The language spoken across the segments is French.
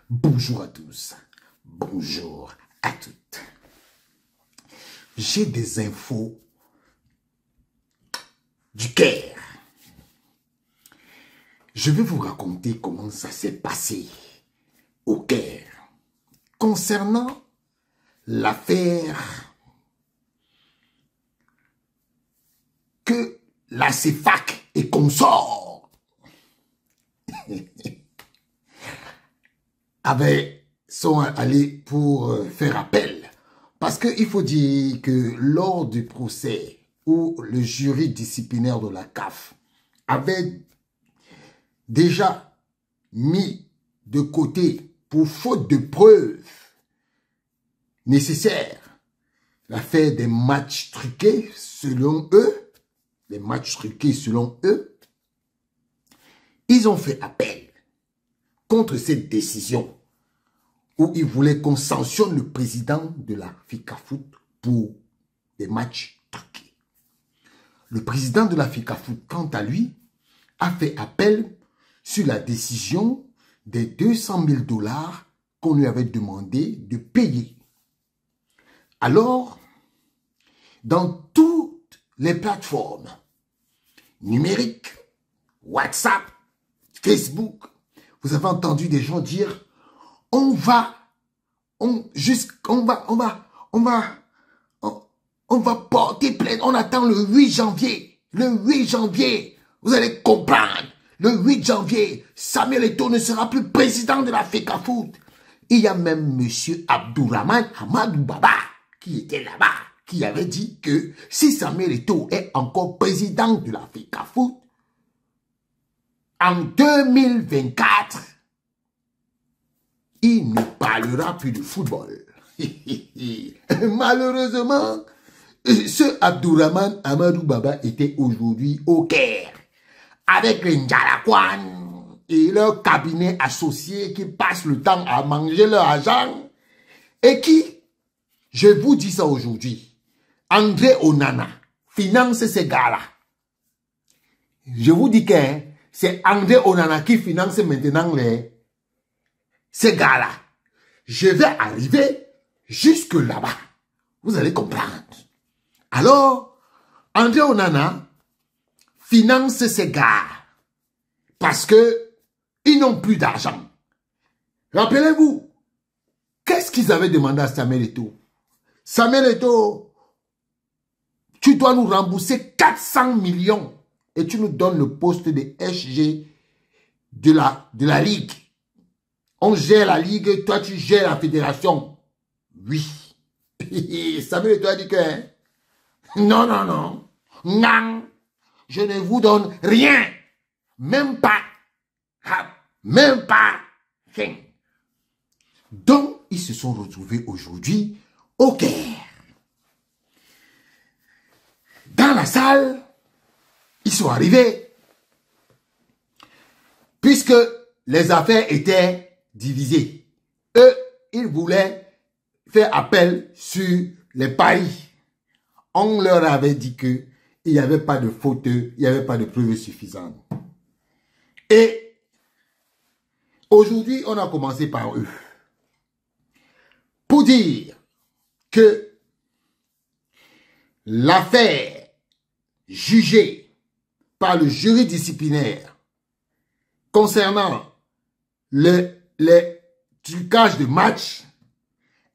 Bonjour à tous, bonjour à toutes. J'ai des infos du Caire. Je vais vous raconter comment ça s'est passé au Caire concernant l'affaire que la CEFAC et consorts sont allés pour faire appel. Parce qu'il faut dire que lors du procès où le jury disciplinaire de la CAF avait déjà mis de côté pour faute de preuves nécessaires l'affaire des matchs truqués selon eux, ils ont fait appel contre cette décision où ils voulaient qu'on sanctionne le président de la FECAFOOT pour des matchs truqués. Le président de la FECAFOOT, quant à lui, a fait appel sur la décision des 200 000 $ qu'on lui avait demandé de payer. Alors, dans toutes les plateformes numériques, WhatsApp, Facebook, vous avez entendu des gens dire on va porter plainte, on attend le 8 janvier. Le 8 janvier, vous allez comprendre. Le 8 janvier, Samuel Eto'o ne sera plus président de la FECAFOOT. Il y a même M. Abdourahmane Amadou Baba qui était là-bas, qui avait dit que si Samuel Eto'o est encore président de la FECAFOOT, en 2024, il ne parlera plus de football. Malheureusement, ce Abdourahmane Amadou Baba était aujourd'hui au Caire avec les Ndjarakwan et leur cabinet associé qui passent le temps à manger leur argent et qui, je vous dis ça aujourd'hui, André Onana finance ces gars-là. Je vous dis que c'est André Onana qui finance maintenant ces gars-là. Je vais arriver jusque là-bas. Vous allez comprendre. Alors, André Onana finance ces gars parce que ils n'ont plus d'argent. Rappelez-vous, qu'est-ce qu'ils avaient demandé à Samuel Eto'o? Samuel Eto'o, tu dois nous rembourser 400 millions et tu nous donnes le poste de SG de la Ligue. On gère la Ligue, toi tu gères la fédération. Oui. Samuel Eto'o a dit que non, je ne vous donne rien. Même pas rien. Donc, ils se sont retrouvés aujourd'hui au Caire. Dans la salle, ils sont arrivés. Puisque les affaires étaient divisées. Eux, ils voulaient faire appel sur les paris. On leur avait dit que il n'y avait pas de faute, il n'y avait pas de preuves suffisantes. Et aujourd'hui, on a commencé par eux. Pour dire que l'affaire jugée par le jury disciplinaire concernant les trucages de match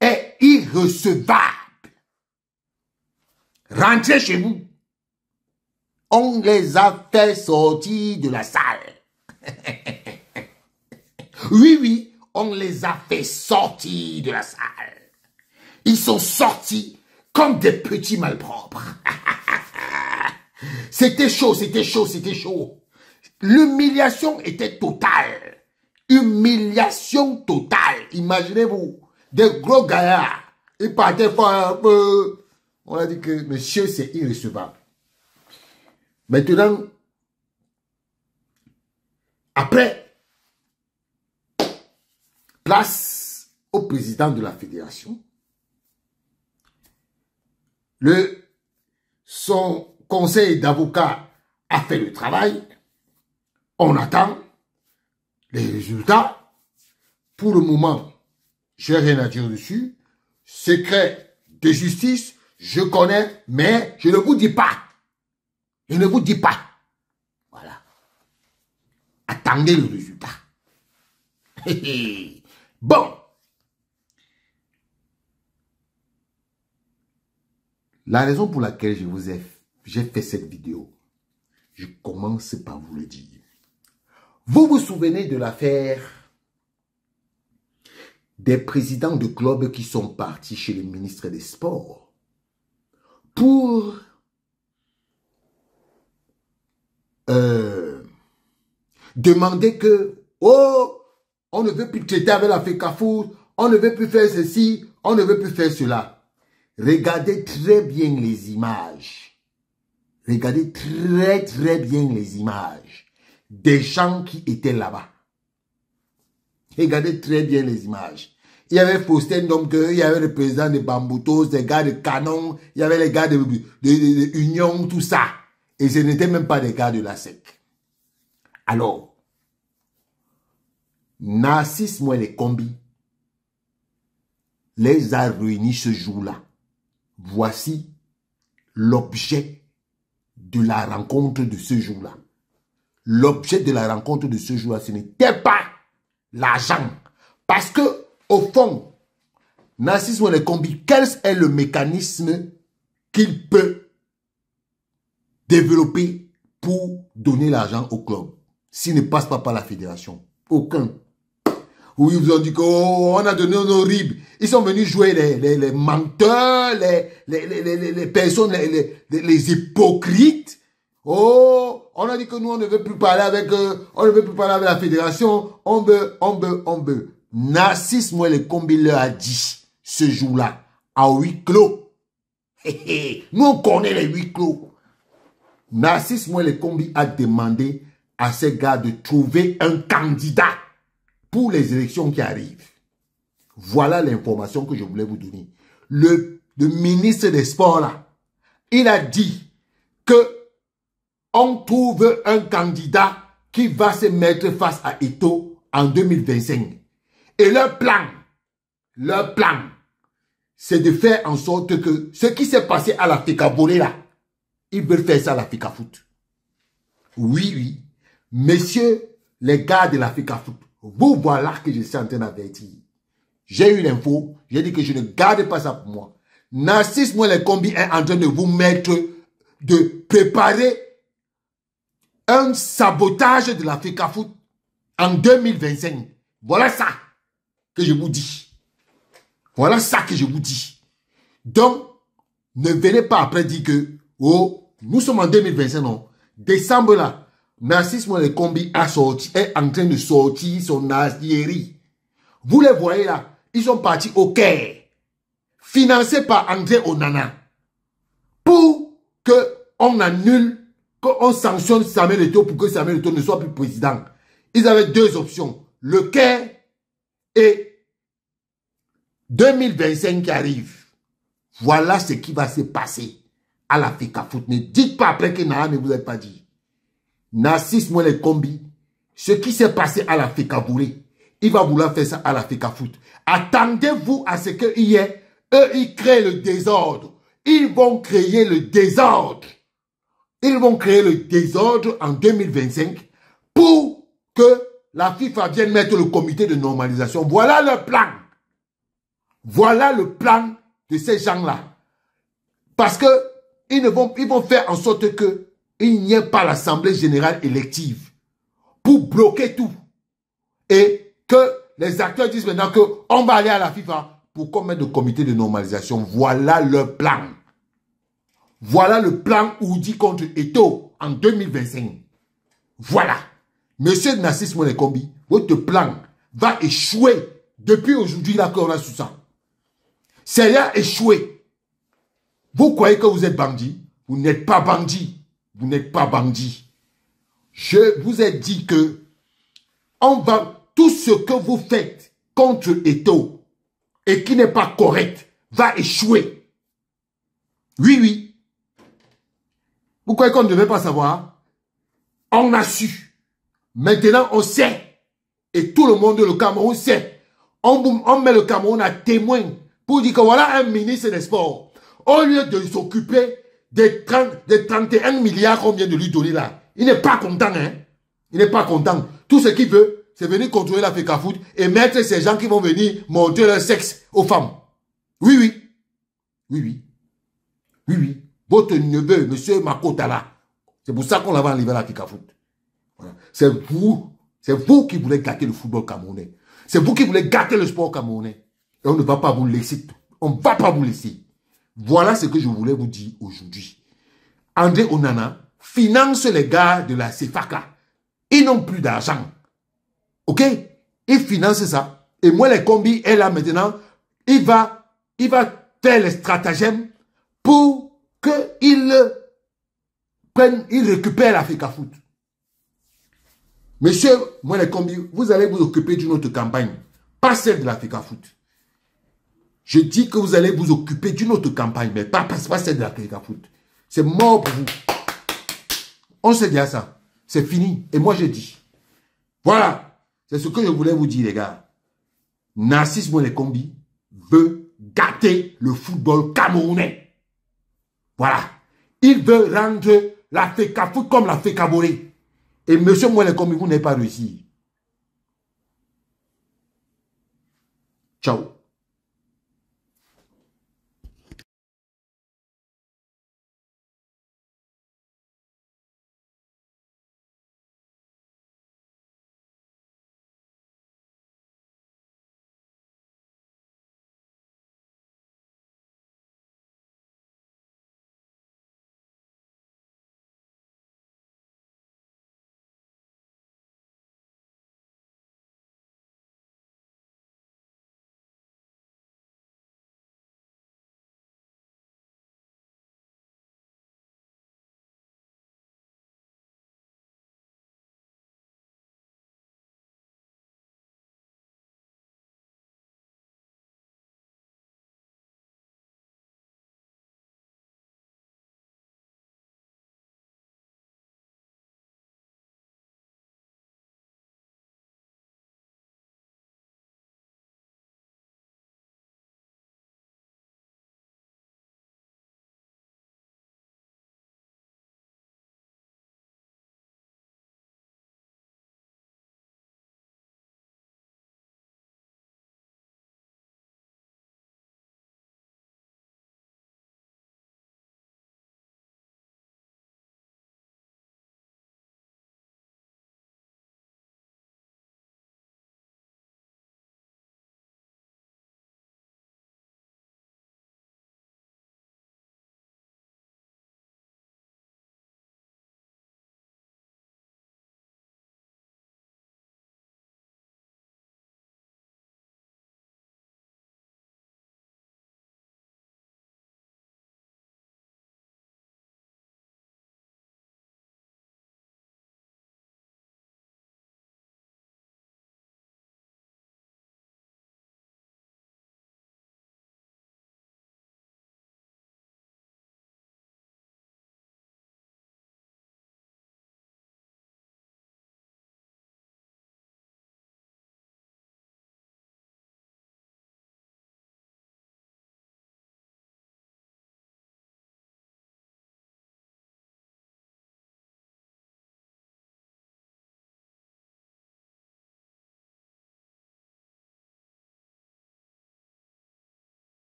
est irrecevable. Rentrez chez vous. On les a fait sortir de la salle. Oui, on les a fait sortir de la salle. Ils sont sortis comme des petits malpropres. C'était chaud. L'humiliation était totale. Imaginez-vous, des gros gaillards. Ils partaient faire un peu. On a dit que monsieur, c'est irrecevable. Maintenant, après, place au président de la fédération. Son conseil d'avocat a fait le travail. On attend les résultats. pour le moment, j'ai rien à dire dessus. Secret de justice, je connais, mais je ne vous dis pas. Je ne vous dis pas. Voilà. Attendez le résultat. Bon. La raison pour laquelle j'ai fait cette vidéo, je commence par vous le dire. Vous vous souvenez de l'affaire des présidents de clubs qui sont partis chez le ministre des Sports pour demander que, oh, on ne veut plus traiter avec la FECAFOOT, on ne veut plus faire ceci, on ne veut plus faire cela. Regardez très bien les images. Regardez très bien les images des gens qui étaient là-bas. Regardez très bien les images. Il y avait Faustin Domke, il y avait le président de Bamboutos, des gars de Canon, il y avait les gars de Union, tout ça. Et ce n'étaient même pas des gars de la SEC. Alors, Narcisse Mouele Kombi les a réunis ce jour-là. Voici l'objet de la rencontre de ce jour-là. L'objet de la rencontre de ce jour-là, ce n'était pas l'argent. Parce que, au fond, Narcisse Mouele Kombi, quel est le mécanisme qu'il peut développer pour donner l'argent au club s'il ne passe pas par la fédération? Aucun. Oui, ils vous ont dit qu'on a donné un horrible. Ils sont venus jouer les menteurs, les personnes, les hypocrites. Oh, on a dit que nous, on ne veut plus parler avec la fédération. On veut. Narcisse Mouele Kombi leur a dit, ce jour-là, à huis clos. Nous, on connaît les huis clos. Narcisse Mouele Kombi a demandé à ces gars de trouver un candidat pour les élections qui arrivent. Voilà l'information que je voulais vous donner. Le ministre des Sports, là, il a dit que on trouve un candidat qui va se mettre face à Eto'o en 2025. Et leur plan, c'est de faire en sorte que ce qui s'est passé à la FECAFOOT, là, ils veulent faire ça à la FECAFOOT. Oui. Messieurs, les gars de la FECAFOOT, vous voilà que je suis en train d'avertir. J'ai eu l'info, j'ai dit que je ne garde pas ça pour moi. Narcisse Mouele Kombi est en train de vous mettre, de préparer un sabotage de la FECAFOOT en 2025. Voilà ça que je vous dis. Voilà ça que je vous dis. Donc, ne venez pas après dire que, oh, nous sommes en 2025, non. Décembre là, Narcisse Mouele Kombi est en train de sortir son arriérie. Vous les voyez là, ils sont partis au Caire, financés par André Onana, pour qu'on annule, qu'on sanctionne Samuel Eto'o pour que Samuel Eto'o ne soit plus président. Ils avaient deux options, le Caire et 2025 qui arrive. Voilà ce qui va se passer à la FECAFOOT. Ne dites pas après que Nahar ne vous a pas dit. Narcisse Mouele Kombi, ce qui s'est passé à la FECAFOOT, il va vouloir faire ça à la FECAFOOT. Attendez-vous à ce qu'il y ait, eux, ils créent le désordre. Ils vont créer le désordre. Ils vont créer le désordre en 2025 pour que la FIFA vienne mettre le comité de normalisation. Voilà le plan. Voilà le plan de ces gens-là. Parce que ils vont faire en sorte que il n'y ait pas l'Assemblée générale élective pour bloquer tout. Et que les acteurs disent maintenant qu'on va aller à la FIFA pour qu'on mette le comité de normalisation. Voilà leur plan. Voilà le plan Oudi contre Eto'o en 2025. Voilà. Monsieur Narcisse Mouele Kombi, votre plan va échouer depuis aujourd'hui là qu'on a sous ça. C'est là échoué. Vous croyez que vous êtes bandit? Vous n'êtes pas bandit. Vous n'êtes pas bandit. Je vous ai dit que tout ce que vous faites contre Eto'o et qui n'est pas correct va échouer. Oui. Vous croyez qu'on ne devait pas savoir? On a su. Maintenant, on sait. Et tout le monde, le Cameroun sait. on met le Cameroun à témoin pour dire que voilà un ministre des Sports. Au lieu de s'occuper des 31 milliards qu'on vient de lui donner là, il n'est pas content, hein. Il n'est pas content. Tout ce qu'il veut, c'est venir contrôler la FECAFOOT et mettre ces gens qui vont venir montrer leur sexe aux femmes. Oui, oui. Oui, oui. Oui, oui. Votre neveu, monsieur Makotala. C'est pour ça qu'on l'avait enlevé à la FECAFOOT. Voilà. C'est vous qui voulez gâter le football camerounais. C'est vous qui voulez gâter le sport camerounais. Et on ne va pas vous laisser. On ne va pas vous laisser. Voilà ce que je voulais vous dire aujourd'hui. André Onana finance les gars de la CFACA. Ils n'ont plus d'argent. Ok? Ils financent ça. Et moi, les combis est là maintenant. Il va faire les stratagèmes pour qu'il récupère la FECAFOOT. Monsieur, moi les combis, vous allez vous occuper d'une autre campagne. Pas celle de la FECAFOOT. Je dis que vous allez vous occuper d'une autre campagne, mais pas celle de la FECAFOOT. C'est mort pour vous. On sait déjà ça. C'est fini. Et moi, je dis. Voilà. C'est ce que je voulais vous dire, les gars. Narcisse Mwelé-Kombi veut gâter le football camerounais. Voilà. Il veut rendre la FECAFOOT comme la FECABORé. Et monsieur Mwelé-Kombi, vous n'avez pas réussi. Ciao.